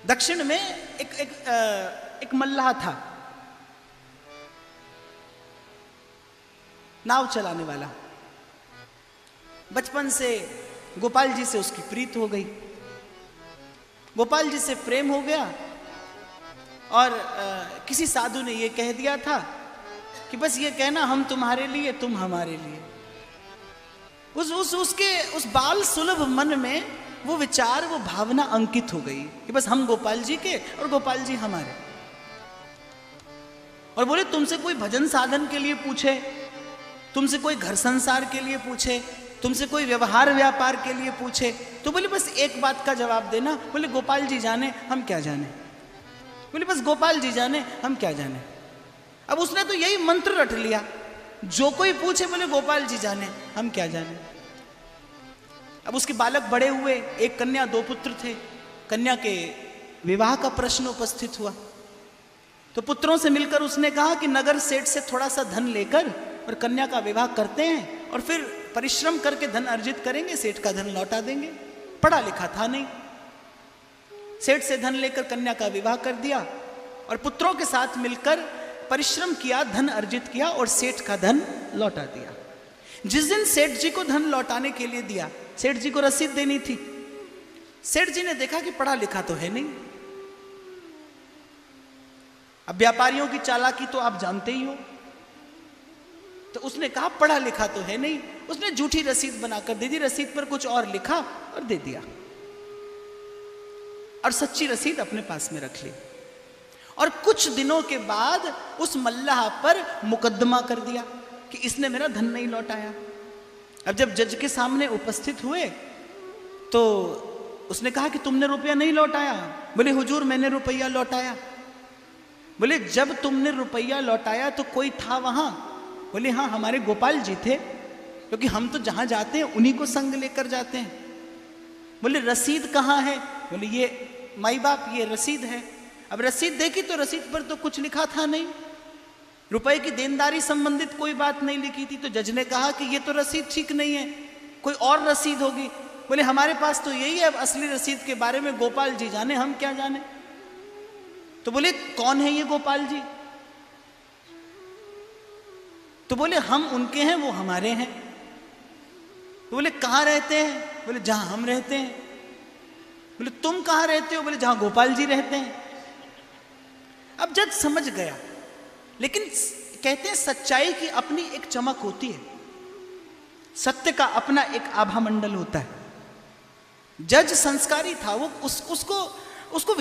दक्षिण में एक मल्लाह था, नाव चलाने वाला। बचपन से गोपाल जी से उसकी प्रीत हो गई, गोपाल जी से प्रेम हो गया और किसी साधु ने यह कह दिया था कि बस ये कहना हम तुम्हारे लिए तुम हमारे लिए। उस बाल सुलभ मन में वो विचार, वो भावना अंकित हो गई कि बस हम गोपाल जी के और गोपाल जी हमारे। और बोले तुमसे कोई भजन साधन के लिए पूछे, तुमसे कोई घर संसार के लिए पूछे, तुमसे कोई व्यवहार व्यापार के लिए पूछे, तो बोले बस एक बात का जवाब देना। बोले गोपाल जी जाने हम क्या जाने। बोले बस गोपाल जी जाने हम क्या जाने। अब उसने तो यही मंत्र रट लिया, जो कोई पूछे बोले गोपाल जी जाने हम क्या जाने। अब उसके बालक बड़े हुए, एक कन्या दो पुत्र थे। कन्या के विवाह का प्रश्न उपस्थित हुआ तो पुत्रों से मिलकर उसने कहा कि नगर सेठ से थोड़ा सा धन लेकर और कन्या का विवाह करते हैं और फिर परिश्रम करके धन अर्जित करेंगे, सेठ का धन लौटा देंगे। पढ़ा लिखा था नहीं, सेठ से धन लेकर कन्या का विवाह कर दिया और पुत्रों के साथ मिलकर परिश्रम किया, धन अर्जित किया और सेठ का धन लौटा दिया। जिस दिन सेठ जी को धन लौटाने के लिए दिया, सेठ जी को रसीद देनी थी। सेठ जी ने देखा कि पढ़ा लिखा तो है नहीं। अब व्यापारियों की चालाकी तो आप जानते ही हो, तो उसने कहा पढ़ा लिखा तो है नहीं। उसने झूठी रसीद बनाकर दे दी, रसीद पर कुछ और लिखा और दे दिया और सच्ची रसीद अपने पास में रख ली। और कुछ दिनों के बाद उस मल्लाह पर मुकदमा कर दिया कि इसने मेरा धन नहीं लौटाया। अब जब जज के सामने उपस्थित हुए तो उसने कहा कि तुमने रुपया नहीं लौटाया। बोले हुजूर मैंने रुपया लौटाया। बोले जब तुमने रुपया लौटाया तो कोई था वहां। बोले हाँ हमारे गोपाल जी थे, क्योंकि हम तो जहां जाते हैं उन्हीं को संग लेकर जाते हैं। बोले रसीद कहाँ है। बोले ये माई बाप ये रसीद है। अब रसीद देखी तो रसीद पर तो कुछ लिखा था नहीं, रुपए की देनदारी संबंधित कोई बात नहीं लिखी थी। तो जज ने कहा कि ये तो रसीद ठीक नहीं है, कोई और रसीद होगी। बोले हमारे पास तो यही है, अब असली रसीद के बारे में गोपाल जी जाने हम क्या जाने। तो बोले कौन है ये गोपाल जी। तो बोले हम उनके हैं वो हमारे हैं। तो बोले कहाँ रहते हैं। बोले जहां हम रहते हैं। बोले तुम कहाँ रहते हो। बोले जहां गोपाल जी रहते हैं। अब जज समझ गया, लेकिन कहते हैं सच्चाई की अपनी एक चमक होती है, सत्य का अपना एक आभा मंडल होता है। जज संस्कारी था, वो उसको